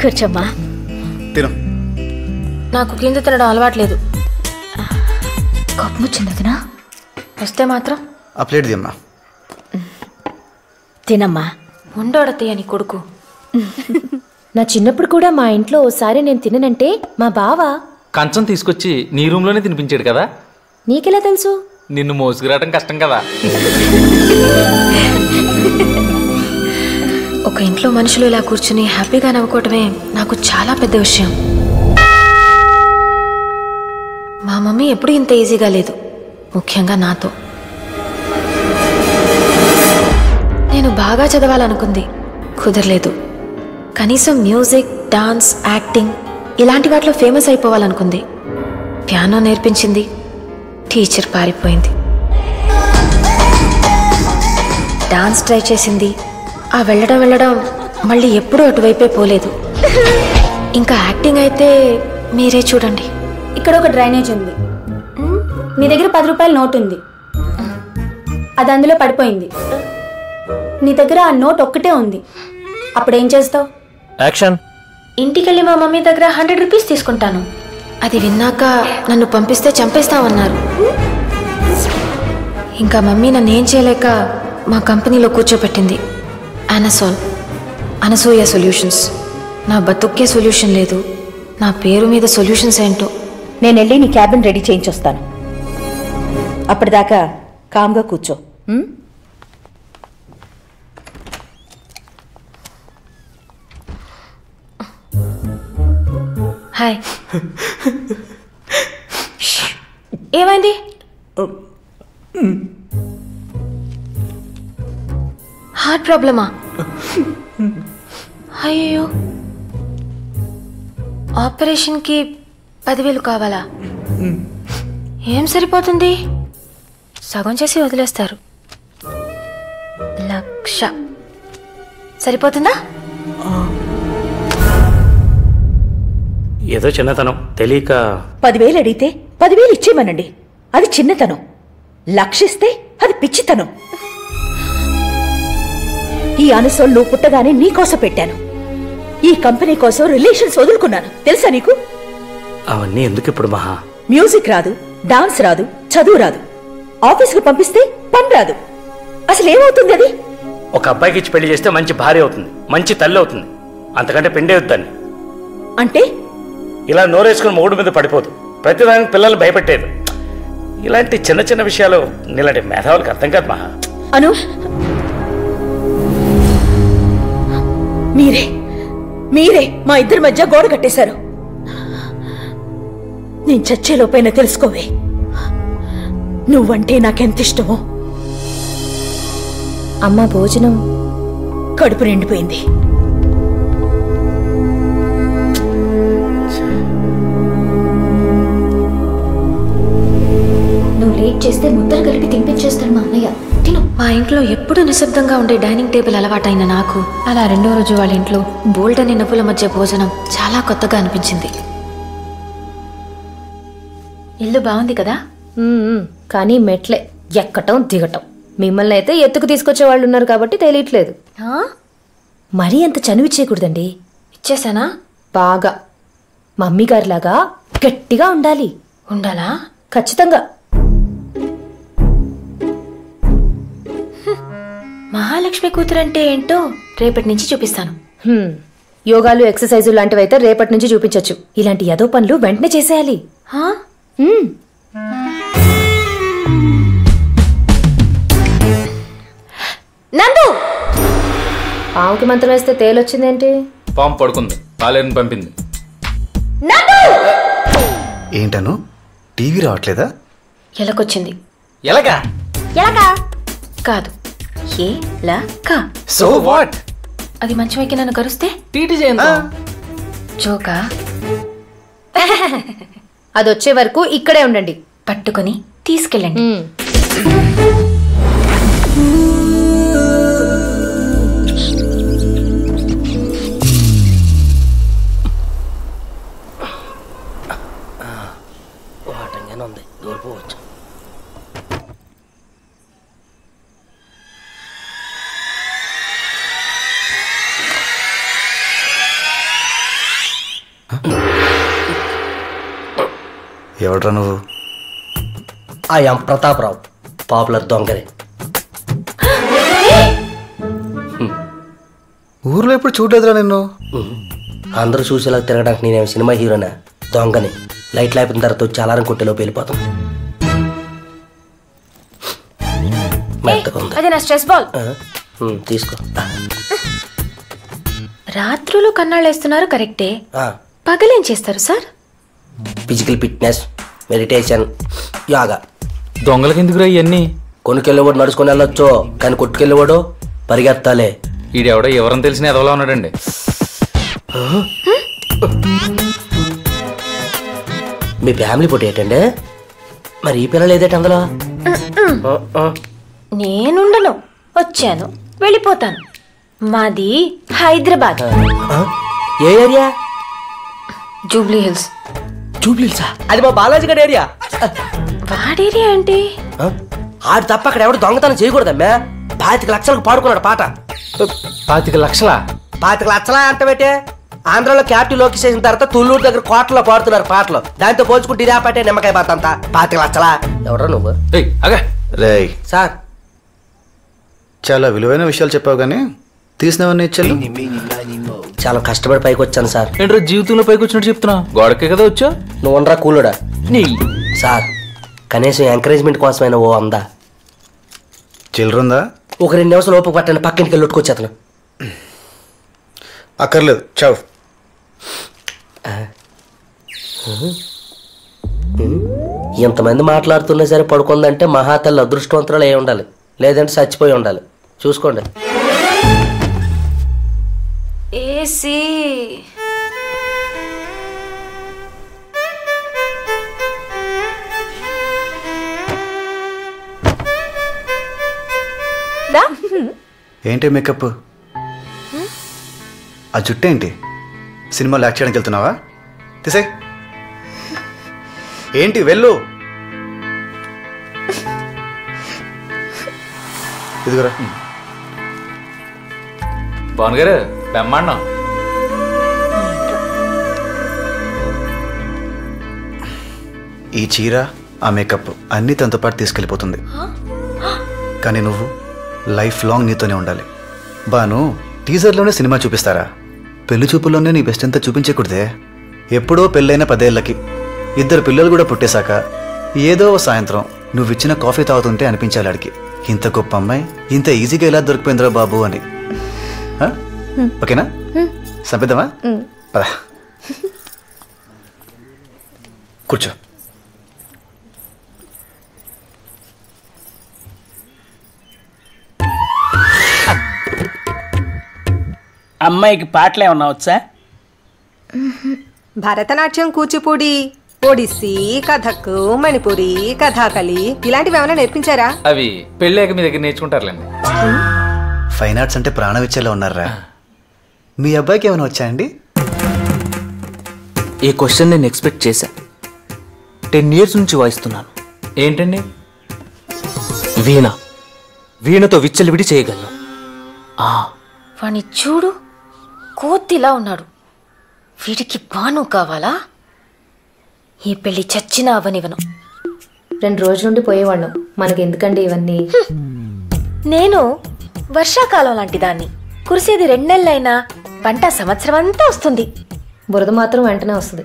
కూర్చోమ్మా. తిను. నాకు కింద తినడం అలవాట్లేదు. కోపం వచ్చింది వదినా? వస్తే మాత్రం ఆ ప్లేట్ దిమ్మా. తినమ్మా. ఉండోడతయ్య నీ కొడుకు. నా చిన్నప్పుడు కూడా మా ఇంట్లో ఓసారి నేను తిననంటే మా బావ కంచం తీసుకొచ్చి నీ రూమ్లోనే తినిపించాడు కదా. నీకెలా తెలుసు? నిన్ను మోసుకురావడం కష్టం కదా. ఒక ఇంట్లో మనుషులు ఇలా కూర్చుని హ్యాపీగా నవ్వుకోవటమే నాకు చాలా పెద్ద విషయం. మా మమ్మీ ఎప్పుడూ ఇంత ఈజీగా లేదు, ముఖ్యంగా నాతో. నేను బాగా చదవాలనుకుంది, కుదరలేదు. కనీసం మ్యూజిక్, డాన్స్, యాక్టింగ్ ఇలాంటి వాటిలో ఫేమస్ అయిపోవాలనుకుంది. పియానో నేర్పించింది, టీచర్ పారిపోయింది. డాన్స్ ట్రై చేసింది, ఆ వెళ్ళడం మళ్ళీ ఎప్పుడూ అటువైపే పోలేదు. ఇంకా యాక్టింగ్ అయితే మీరే చూడండి. ఇక్కడ ఒక డ్రైనేజ్ ఉంది, మీ దగ్గర 10 రూపాయల నోట్ ఉంది, అది అందులో పడిపోయింది. నీ దగ్గర ఆ నోట్ ఒక్కటే ఉంది, అప్పుడేం చేస్తావు? యాక్షన్. ఇంటికెళ్ళి మా మమ్మీ దగ్గర 100 రూపీస్ తీసుకుంటాను. అది విన్నాక నన్ను పంపిస్తే చంపేస్తామన్నారు. ఇంకా మమ్మీ నన్ను ఏం చేయలేక మా కంపెనీలో కూర్చోపెట్టింది. అనసోల్, అనసూయ సొల్యూషన్స్. నా బతుక్కే సొల్యూషన్ లేదు, నా పేరు మీద సొల్యూషన్స్ ఏంటో. నేను వెళ్ళి నీ క్యాబిన్ రెడీ చేయించొస్తాను. అప్పటిదాకా కామ్గా కూర్చో. హాయ్. ఏమైంది? హార్ట్ ప్రాబ్లమా? అయ్యో, ఆపరేషన్కి 10,000 కావాలా? ఏం సరిపోతుంది? సగం చేసి వదిలేస్తారు. 1,00,000 సరిపోతుందా? ఏదో చిన్నతనం తెలియక 10,000 అడిగితే 10,000 ఇచ్చేయమనండి, అది చిన్నతనం. లక్షిస్తే అది పిచ్చితనం. ఈ అనసోల్ నువ్వు పుట్టగానే నీకోసం పెట్టాను. ఈ కంపెనీ కోసం రిలేషన్స్ వదులుకున్నాను, తెలుసా నీకు? అవన్నీ ఎందుకు ఇప్పుడు మహా? మ్యూజిక్ రాదు, డాన్స్ రాదు, చదువు రాదు, ఆఫీస్కి పంపిస్తే పని రాదు. అసలు ఏమవుతుంది అది? ఒక అబ్బాయికి ఇచ్చి పెళ్లి చేస్తే మంచి భార్య అవుతుంది, మంచి తల్లి అవుతుంది. అంతకంటే పెండే వద్దని. అంటే ఇలా నోరేసుకుని మొగుడు మీద పడిపోదు, ప్రతిదానికి పిల్లలు భయపెట్టేది. ఇలాంటి చిన్న చిన్న విషయాలు ఇలాంటి మేధావులకు అర్థం కాదు మహా. అను, మీరే మా ఇద్దరి మధ్య గోడ కట్టేశారు. నేను చచ్చేలోపైనా తెలుసుకోవే, నువ్వంటే నాకెంత ఇష్టమో. అమ్మ భోజనం కడుపు నిండిపోయింది. నువ్వు లేట్ చేస్తే ముద్దలు కలిపి తినిపించేస్తాడు మా అన్నయ్య. తిను. మా ఇంట్లో ఎప్పుడూ నిశ్శబ్దంగా ఉండే డైనింగ్ టేబుల్ అలవాటైన నాకు అలా 2వ రోజు వాళ్ళ ఇంట్లో బోల్డని నవ్వుల మధ్య భోజనం చాలా కొత్తగా అనిపించింది. ఇల్లు బాగుంది కదా? కానీ మెట్లే ఎక్కటం దిగటం. మిమ్మల్ని అయితే ఎత్తుకు తీసుకొచ్చే వాళ్ళు ఉన్నారు కాబట్టి తెలియట్లేదు. మరీ అంత చనువిచ్చేయకూడదండి. ఇచ్చేసానా? బాగా మమ్మీ గారిలాగా గట్టిగా ఉండాలి. ఉండాలా? ఖచ్చితంగా. మహాలక్ష్మి కూతురంటే ఏంటో రేపటి నుంచి చూపిస్తాను. యోగాలు, ఎక్సర్సైజు లాంటివైతే రేపటి నుంచి చూపించొచ్చు. ఇలాంటి యదో పనులు వెంటనే చేసేయాలి. నందు, పావుకి మంత్రం వేస్తే తేలొచ్చిందేంటి? పాము పడుకుంది, కాలేరుని పంపింది. ఏంటను టీవీ రావట్లేదా? ఎలకొచ్చింది. ఎలాగా? ఎలాగా కాదు, ఎలక. So what? అది మంచం ఎక్కి నన్ను కరుస్తే టీటీ చేయండి. జోకా? అది వచ్చే వరకు ఇక్కడే ఉండండి. పట్టుకొని తీసుకెళ్ళండి. ఉంది, దూరిపోవచ్చు. ఎవడ్రా నువ్వు? ఐఎమ్ ప్రతాపరావు, పాపులర్ దొంగని. ఊర్లో ఎప్పుడు చూడలేదురా నిన్ను. అందరూ చూసేలా తిరగడానికి నేనేమి సినిమా హీరోనా? దొంగని. లైట్ అయిపోయిన తర్వాత వచ్చి అలారం కొట్టేలోపు వెళ్ళిపోతాం. అది నా స్ట్రెస్ బాల్. తీసుకో. రాత్రులు కన్నాళ్ళు వేస్తున్నారు కరెక్టే, పగలేం చేస్తారు sir? Physical fitness, meditation, yoga. దొంగలకి ఎందుకురా ఇవన్నీ? కొనుకెళ్ళేవాడు నడుచుకొని వెళ్ళొచ్చు, కానీ కొట్టుకెళ్ళేవాడు పరిగెత్తాలే. ఈడెవడో ఎవరని తెలిసిన ఎదవలా ఉన్నాడండి. మీ ఫ్యామిలీ ఫోటో ఏంటండి? మరి ఈ పిల్లలు ఏదేటి అందులో? నేనుండను, వచ్చాను వెళ్ళిపోతాను. మాది హైదరాబాద్. ఏ ఏరియా? జూబ్లీ హిల్స్. జూబ్లీ హిల్సా? అది మా బాలాజీ గడ్ ఏరియా. వాడేరియా అంటే ఆడు తప్ప అక్కడ ఎవడు దొంగతనం చేయకూడదమ్మా. 25 లక్షలకు పాడుకున్నాడు పాట. 25 లక్షలా? 25 లక్షలా అంటే పెట్టే. ఆంధ్రాలో క్యాపిటల్ లోకి చేసిన తర్వాత తుళ్ళూరు దగ్గర కోటలో పాడుతున్నారు పాటలు. దాంతో పోల్చుకుంటే ఇదే పాటే నిమ్మకాయ పాత అంతా. 25 లక్షలా? ఎవరా నువ్వు? రేయ్ సార్, చాలా విలువైన విషయాలు చెప్పావు కానీ తీసినవన్నీ ఇచ్చాను. చాలా కష్టపడి పైకి వచ్చాను సార్. ఏంట్రా జీవితంలో పైకి వచ్చినట్టు చెప్తున్నా? గోడకే కదా వచ్చా? నువ్వు ఉండరా కూలుడా? నీ సార్, కనీసం ఎంకరేజ్మెంట్ కోసమైనా ఓ అందా. చిల్లరుందా? ఒక 2 నిమిషాలు ఓపిక పట్టండి, పక్కింటికి వెళ్ళి ఉట్టుకొచ్చేతను. అక్కర్లేదు, చావు. ఇంతమంది మాట్లాడుతున్నా సరే పడుకుందంటే మహాతల్లి అదృష్టవంతురాలు అయి ఉండాలి, లేదంటే చచ్చిపోయి ఉండాలి. చూసుకోండి. ఏసీ. ఏంటి మేకప్? ఆ జుట్టు ఏంటి? సినిమాలో యాక్ట్ చేయడానికి వెళ్తున్నావా? తీసే. ఏంటి వెళ్ళు. ఇదిగోరా. పవన్ గారు బెమ్మన్నాం. ఈ చీర, ఆ మేకప్ అన్నీ తనతో పాటు తీసుకెళ్ళిపోతుంది. కానీ నువ్వు లైఫ్ లాంగ్ నీతోనే ఉండాలి. బాను, టీజర్లోనే సినిమా చూపిస్తారా? పెళ్లి చూపుల్లోనే నీ బెస్ట్ అంతా చూపించకూడదే. ఎప్పుడో పెళ్ళైన 10 ఏళ్ళకి 2 పిల్లలు కూడా పుట్టేశాక ఏదో సాయంత్రం నువ్విచ్చిన కాఫీ తాగుతుంటే అనిపించాలి ఆడికి, ఇంత గొప్ప అమ్మాయి ఇంత ఈజీగా ఎలా దొరికిపోయిందిరా బాబు అని. ఓకేనా? సంపిద్దామా? పదా కూర్చో. అమ్మాయికి పాటలు ఏమన్నా వచ్చా? భరతనాట్యం, కూచిపూడి, ఒడిస్సీ, కథక్, మణిపూరి, కథాకళి ఇలాంటివి ఏమైనా నేర్పించారా? అవి పెళ్ళాక మీ దగ్గర నేర్చుకుంటారులేండి. ఫైన్ ఆర్ట్స్ అంటే ప్రాణం ఇచ్చేలా ఉన్నారా? మీ అబ్బాయికి ఏమైనా వచ్చా అండి? ఈ క్వశ్చన్ నేను ఎక్స్పెక్ట్ చేశా. 10 years నుంచి వాయిస్తున్నాను. ఏంటండి? వీణ. వీణతో విచ్చలవిడి చేయగలను. వాణ్ణి చూడు, కోతిలా ఉన్నాడు. వీడికి బాను కావాలా? ఈ పెళ్లి చచ్చినా అవనివను. 2 రోజుల నుండి పోయేవాళ్ళం, మనకి ఎందుకండి ఇవన్నీ? నేను వర్షాకాలం లాంటి దాన్ని. కురిసేది 2 నెలలైనా పంట సంవత్సరం అంతా వస్తుంది. బురద మాత్రం వెంటనే వస్తుంది.